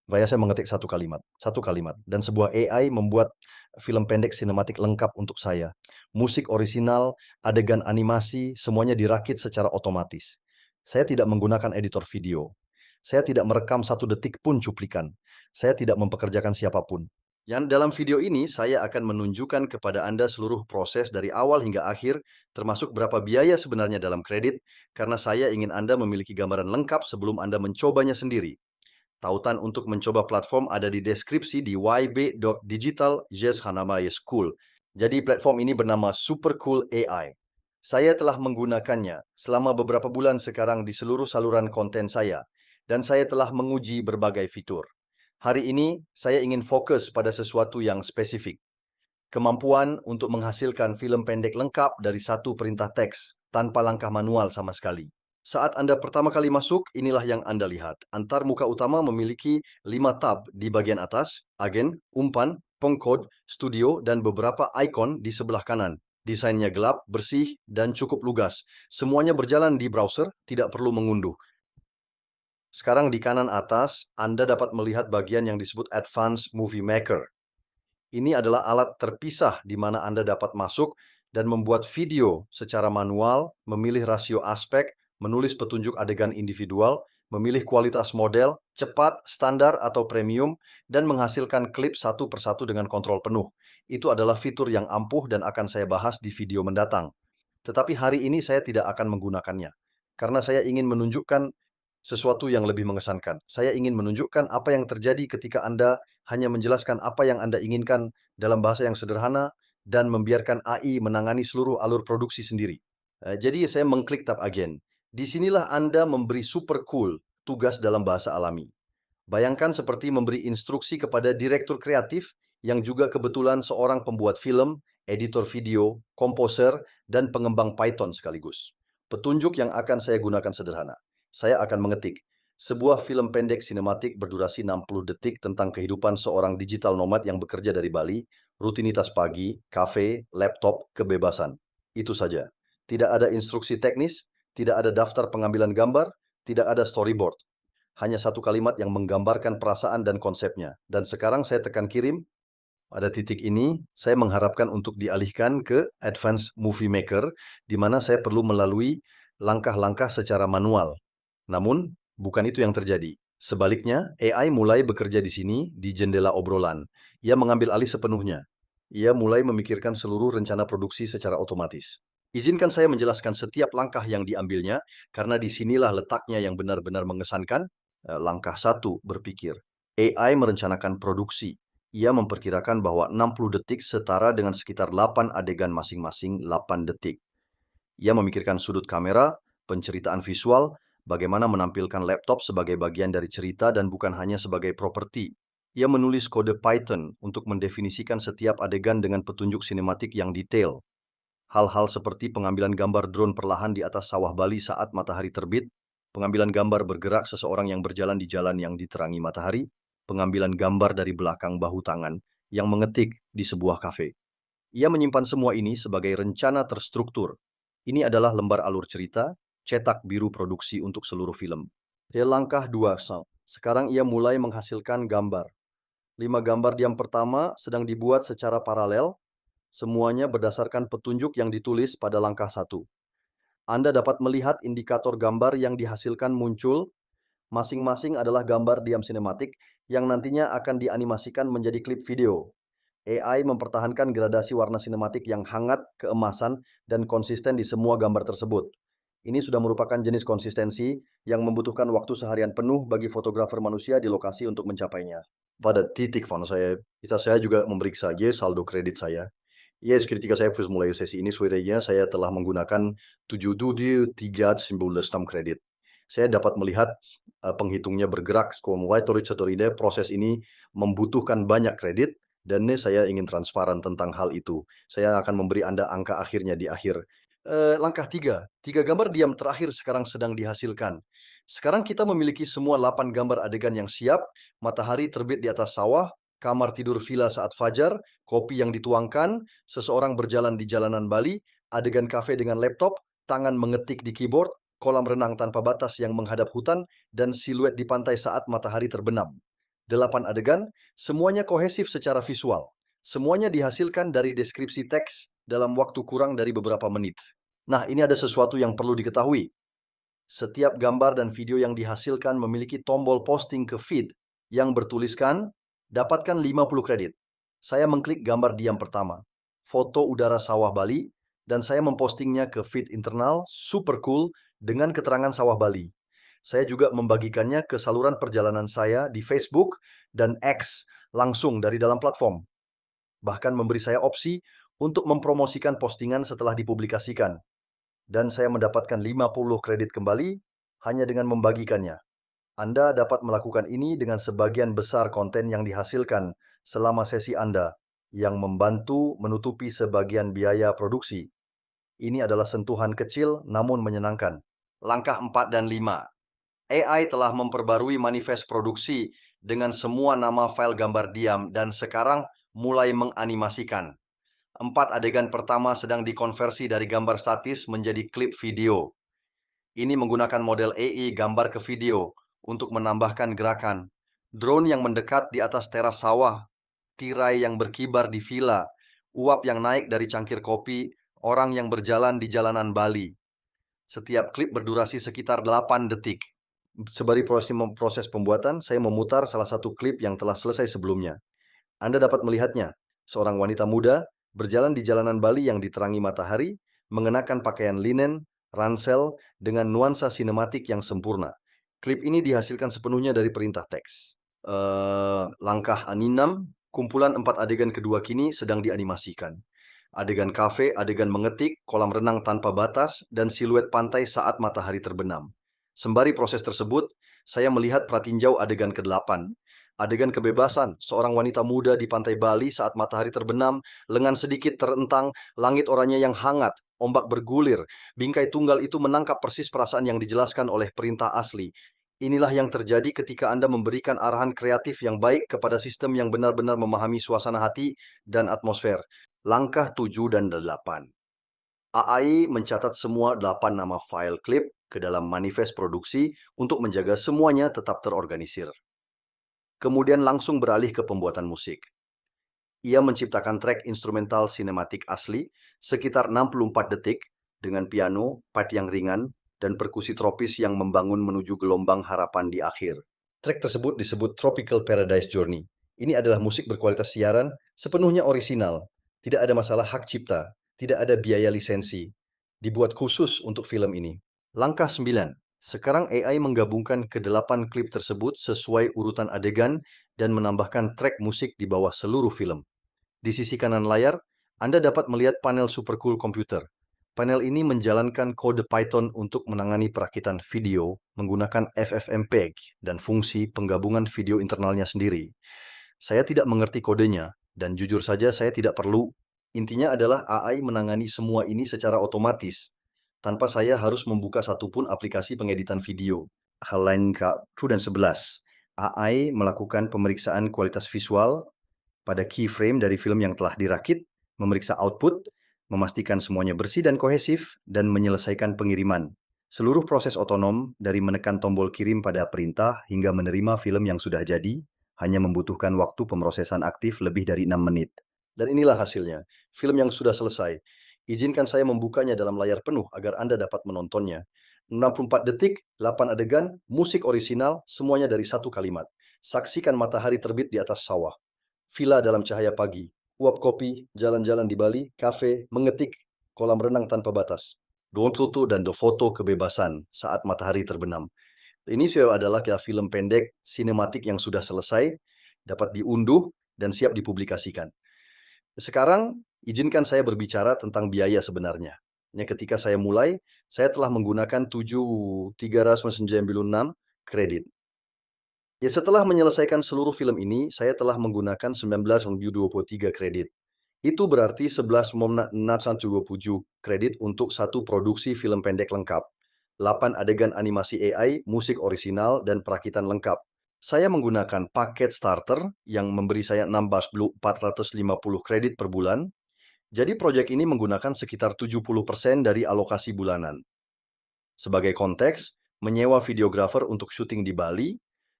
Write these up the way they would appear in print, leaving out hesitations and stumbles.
Saya mengetik satu kalimat, dan sebuah AI membuat film pendek sinematik lengkap untuk saya. Musik orisinal, adegan animasi, semuanya dirakit secara otomatis. Saya tidak menggunakan editor video. Saya tidak merekam 1 detik pun cuplikan. Saya tidak mempekerjakan siapapun. Yang dalam video ini, saya akan menunjukkan kepada Anda seluruh proses dari awal hingga akhir, termasuk berapa biaya sebenarnya dalam kredit, karena saya ingin Anda memiliki gambaran lengkap sebelum Anda mencobanya sendiri. Tautan untuk mencoba platform ada di deskripsi di yb.digital Yes Hanamaye School. Jadi platform ini bernama Supercool AI. Saya telah menggunakannya selama beberapa bulan sekarang di seluruh saluran konten saya, dan saya telah menguji berbagai fitur. Hari ini, saya ingin fokus pada sesuatu yang spesifik. Kemampuan untuk menghasilkan film pendek lengkap dari satu perintah teks, tanpa langkah manual sama sekali. Saat Anda pertama kali masuk, inilah yang Anda lihat. Antar muka utama memiliki 5 tab di bagian atas, agen, umpan, pengkod, studio, dan beberapa ikon di sebelah kanan. Desainnya gelap, bersih, dan cukup lugas. Semuanya berjalan di browser, tidak perlu mengunduh. Sekarang di kanan atas, Anda dapat melihat bagian yang disebut Advanced Movie Maker. Ini adalah alat terpisah di mana Anda dapat masuk dan membuat video secara manual, memilih rasio aspek, menulis petunjuk adegan individual, memilih kualitas model, cepat, standar, atau premium, dan menghasilkan klip satu persatu dengan kontrol penuh. Itu adalah fitur yang ampuh dan akan saya bahas di video mendatang. Tetapi hari ini saya tidak akan menggunakannya, karena saya ingin menunjukkan sesuatu yang lebih mengesankan. Saya ingin menunjukkan apa yang terjadi ketika Anda hanya menjelaskan apa yang Anda inginkan dalam bahasa yang sederhana dan membiarkan AI menangani seluruh alur produksi sendiri. Jadi saya mengklik tab agen. Disinilah Anda memberi super cool tugas dalam bahasa alami. Bayangkan seperti memberi instruksi kepada direktur kreatif yang juga kebetulan seorang pembuat film, editor video, komposer, dan pengembang Python sekaligus. Petunjuk yang akan saya gunakan sederhana. Saya akan mengetik sebuah film pendek sinematik berdurasi 60 detik tentang kehidupan seorang digital nomad yang bekerja dari Bali, rutinitas pagi, kafe, laptop, kebebasan. Itu saja. Tidak ada instruksi teknis, tidak ada daftar pengambilan gambar, tidak ada storyboard. Hanya satu kalimat yang menggambarkan perasaan dan konsepnya. Dan sekarang saya tekan kirim. Pada titik ini, saya mengharapkan untuk dialihkan ke Advanced Movie Maker, di mana saya perlu melalui langkah-langkah secara manual. Namun, bukan itu yang terjadi. Sebaliknya, AI mulai bekerja di sini, di jendela obrolan. Ia mengambil alih sepenuhnya. Ia mulai memikirkan seluruh rencana produksi secara otomatis. Izinkan saya menjelaskan setiap langkah yang diambilnya, karena disinilah letaknya yang benar-benar mengesankan. Langkah 1, berpikir. AI merencanakan produksi. Ia memperkirakan bahwa 60 detik setara dengan sekitar 8 adegan masing-masing 8 detik. Ia memikirkan sudut kamera, penceritaan visual, bagaimana menampilkan laptop sebagai bagian dari cerita dan bukan hanya sebagai properti. Ia menulis kode Python untuk mendefinisikan setiap adegan dengan petunjuk sinematik yang detail. Hal-hal seperti pengambilan gambar drone perlahan di atas sawah Bali saat matahari terbit, pengambilan gambar bergerak seseorang yang berjalan di jalan yang diterangi matahari, pengambilan gambar dari belakang bahu tangan yang mengetik di sebuah kafe. Ia menyimpan semua ini sebagai rencana terstruktur. Ini adalah lembar alur cerita, cetak biru produksi untuk seluruh film. Langkah 2, sekarang ia mulai menghasilkan gambar. 5 gambar yang pertama sedang dibuat secara paralel, semuanya berdasarkan petunjuk yang ditulis pada langkah 1. Anda dapat melihat indikator gambar yang dihasilkan muncul, masing-masing adalah gambar diam sinematik yang nantinya akan dianimasikan menjadi klip video. AI mempertahankan gradasi warna sinematik yang hangat, keemasan, dan konsisten di semua gambar tersebut. Ini sudah merupakan jenis konsistensi yang membutuhkan waktu seharian penuh bagi fotografer manusia di lokasi untuk mencapainya. Pada titik saya, bisa saya juga memeriksa saldo kredit saya. Yes, ketika saya mulai sesi ini, sebenarnya saya telah menggunakan 7,396 kredit. Saya dapat melihat penghitungnya bergerak, mulai ini, proses ini membutuhkan banyak kredit, dan ini saya ingin transparan tentang hal itu. Saya akan memberi Anda angka akhirnya di akhir. Langkah 3, 3 gambar diam terakhir sekarang sedang dihasilkan. Sekarang kita memiliki semua 8 gambar adegan yang siap, matahari terbit di atas sawah, kamar tidur villa saat fajar, kopi yang dituangkan, seseorang berjalan di jalanan Bali, adegan kafe dengan laptop, tangan mengetik di keyboard, kolam renang tanpa batas yang menghadap hutan, dan siluet di pantai saat matahari terbenam. 8 adegan, semuanya kohesif secara visual. Semuanya dihasilkan dari deskripsi teks dalam waktu kurang dari beberapa menit. Nah, ini ada sesuatu yang perlu diketahui. Setiap gambar dan video yang dihasilkan memiliki tombol posting ke feed yang bertuliskan, dapatkan 50 kredit. Saya mengklik gambar diam pertama, foto udara sawah Bali, dan saya mempostingnya ke feed internal, super cool, dengan keterangan sawah Bali. Saya juga membagikannya ke saluran perjalanan saya di Facebook dan X langsung dari dalam platform. Bahkan memberi saya opsi untuk mempromosikan postingan setelah dipublikasikan. Dan saya mendapatkan 50 kredit kembali hanya dengan membagikannya. Anda dapat melakukan ini dengan sebagian besar konten yang dihasilkan selama sesi Anda, yang membantu menutupi sebagian biaya produksi. Ini adalah sentuhan kecil namun menyenangkan. Langkah 4 dan 5. AI telah memperbarui manifest produksi dengan semua nama file gambar diam dan sekarang mulai menganimasikan. 4 adegan pertama sedang dikonversi dari gambar statis menjadi klip video. Ini menggunakan model AI gambar ke video untuk menambahkan gerakan. Drone yang mendekat di atas teras sawah, tirai yang berkibar di villa, uap yang naik dari cangkir kopi, orang yang berjalan di jalanan Bali. Setiap klip berdurasi sekitar 8 detik. Sembari proses pembuatan, saya memutar salah satu klip yang telah selesai sebelumnya. Anda dapat melihatnya, seorang wanita muda berjalan di jalanan Bali yang diterangi matahari, mengenakan pakaian linen, ransel, dengan nuansa sinematik yang sempurna. Klip ini dihasilkan sepenuhnya dari perintah teks. Langkah 6, kumpulan 4 adegan kedua kini sedang dianimasikan. Adegan kafe, adegan mengetik, kolam renang tanpa batas, dan siluet pantai saat matahari terbenam. Sembari proses tersebut, saya melihat pratinjau adegan ke-8. Adegan kebebasan, seorang wanita muda di pantai Bali saat matahari terbenam, lengan sedikit terentang, langit oranye yang hangat, ombak bergulir. Bingkai tunggal itu menangkap persis perasaan yang dijelaskan oleh perintah asli. Inilah yang terjadi ketika Anda memberikan arahan kreatif yang baik kepada sistem yang benar-benar memahami suasana hati dan atmosfer. Langkah 7 dan 8. AI mencatat semua 8 nama file klip ke dalam manifest produksi untuk menjaga semuanya tetap terorganisir. Kemudian langsung beralih ke pembuatan musik. Ia menciptakan track instrumental sinematik asli sekitar 64 detik dengan piano, pad yang ringan, dan perkusi tropis yang membangun menuju gelombang harapan di akhir. Track tersebut disebut Tropical Paradise Journey. Ini adalah musik berkualitas siaran, sepenuhnya orisinal. Tidak ada masalah hak cipta, tidak ada biaya lisensi. Dibuat khusus untuk film ini. Langkah 9. Sekarang AI menggabungkan ke-8 klip tersebut sesuai urutan adegan dan menambahkan track musik di bawah seluruh film. Di sisi kanan layar, Anda dapat melihat panel Supercool komputer. Panel ini menjalankan kode Python untuk menangani perakitan video menggunakan FFmpeg dan fungsi penggabungan video internalnya sendiri. Saya tidak mengerti kodenya, dan jujur saja saya tidak perlu. Intinya adalah AI menangani semua ini secara otomatis, tanpa saya harus membuka satupun aplikasi pengeditan video. Hal lain ke-10 dan 11. AI melakukan pemeriksaan kualitas visual pada keyframe dari film yang telah dirakit, memeriksa output, memastikan semuanya bersih dan kohesif, dan menyelesaikan pengiriman. Seluruh proses otonom dari menekan tombol kirim pada perintah hingga menerima film yang sudah jadi, hanya membutuhkan waktu pemrosesan aktif lebih dari 6 menit. Dan inilah hasilnya, film yang sudah selesai. Izinkan saya membukanya dalam layar penuh agar Anda dapat menontonnya. 64 detik, 8 adegan, musik orisinal, semuanya dari satu kalimat. Saksikan matahari terbit di atas sawah. Villa dalam cahaya pagi, uap kopi, jalan-jalan di Bali, kafe, mengetik, kolam renang tanpa batas. Dontsutu dan foto kebebasan saat matahari terbenam. Ini adalah film pendek sinematik yang sudah selesai, dapat diunduh, dan siap dipublikasikan. Sekarang, izinkan saya berbicara tentang biaya sebenarnya. Ketika saya mulai, saya telah menggunakan 7.396 kredit. Setelah menyelesaikan seluruh film ini, saya telah menggunakan 19.23 kredit. Itu berarti 11.927 kredit untuk satu produksi film pendek lengkap. 8 adegan animasi AI, musik orisinal, dan perakitan lengkap. Saya menggunakan paket starter yang memberi saya 16.450 kredit per bulan. Jadi proyek ini menggunakan sekitar 70% dari alokasi bulanan. Sebagai konteks, menyewa videografer untuk syuting di Bali,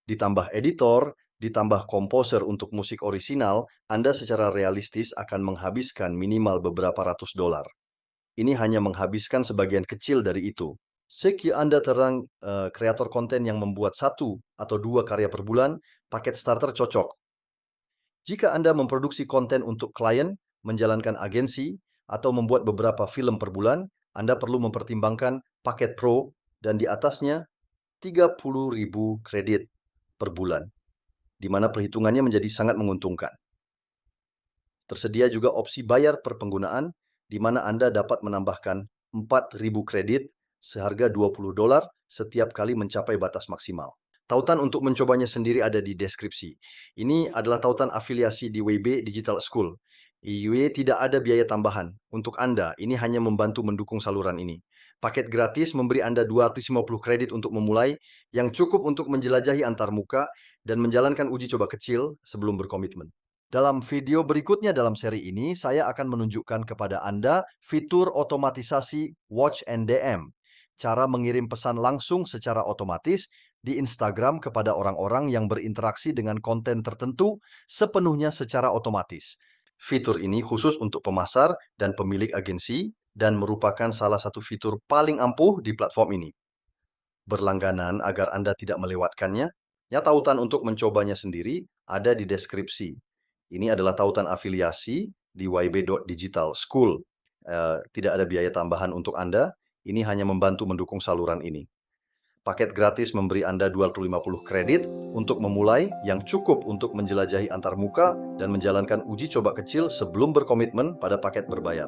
ditambah editor, ditambah komposer untuk musik orisinal, Anda secara realistis akan menghabiskan minimal beberapa ratus dolar. Ini hanya menghabiskan sebagian kecil dari itu. Jika Anda kreator konten yang membuat 1 atau 2 karya per bulan, paket starter cocok. Jika Anda memproduksi konten untuk klien, menjalankan agensi, atau membuat beberapa film per bulan, Anda perlu mempertimbangkan paket Pro dan di atasnya 30.000 kredit per bulan, di mana perhitungannya menjadi sangat menguntungkan. Tersedia juga opsi bayar per penggunaan, di mana Anda dapat menambahkan 4.000 kredit seharga 20 dolar setiap kali mencapai batas maksimal. Tautan untuk mencobanya sendiri ada di deskripsi. Ini adalah tautan afiliasi di WB Digital School. IUE tidak ada biaya tambahan. Untuk Anda, ini hanya membantu mendukung saluran ini. Paket gratis memberi Anda 250 kredit untuk memulai, yang cukup untuk menjelajahi antarmuka dan menjalankan uji coba kecil sebelum berkomitmen. Dalam video berikutnya dalam seri ini, saya akan menunjukkan kepada Anda fitur otomatisasi Watch and DM. Cara mengirim pesan langsung secara otomatis di Instagram kepada orang-orang yang berinteraksi dengan konten tertentu sepenuhnya secara otomatis. Fitur ini khusus untuk pemasar dan pemilik agensi dan merupakan salah satu fitur paling ampuh di platform ini. Berlangganan agar Anda tidak melewatkannya, tautan untuk mencobanya sendiri ada di deskripsi. Ini adalah tautan afiliasi di YB.Digital School. Tidak ada biaya tambahan untuk Anda, ini hanya membantu mendukung saluran ini. Paket gratis memberi Anda 250 kredit untuk memulai yang cukup untuk menjelajahi antarmuka dan menjalankan uji coba kecil sebelum berkomitmen pada paket berbayar.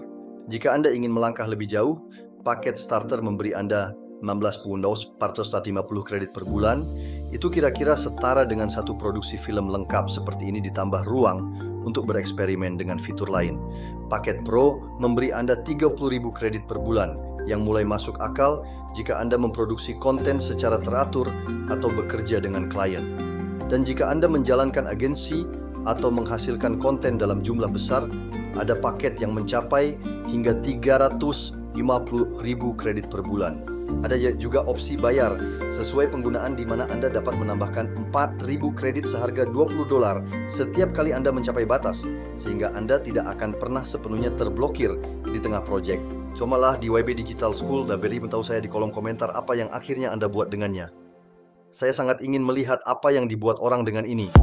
Jika Anda ingin melangkah lebih jauh, paket starter memberi Anda 16 pundos 450 kredit per bulan. Itu kira-kira setara dengan satu produksi film lengkap seperti ini ditambah ruang untuk bereksperimen dengan fitur lain. Paket Pro memberi Anda 30.000 kredit per bulan yang mulai masuk akal jika Anda memproduksi konten secara teratur atau bekerja dengan klien. Dan jika Anda menjalankan agensi atau menghasilkan konten dalam jumlah besar, ada paket yang mencapai hingga 350.000 kredit per bulan. Ada juga opsi bayar sesuai penggunaan di mana Anda dapat menambahkan 4.000 kredit seharga 20 dolar setiap kali Anda mencapai batas, sehingga Anda tidak akan pernah sepenuhnya terblokir di tengah proyek. Cobalah di YB Digital School dan beri tahu saya di kolom komentar apa yang akhirnya Anda buat dengannya. Saya sangat ingin melihat apa yang dibuat orang dengan ini.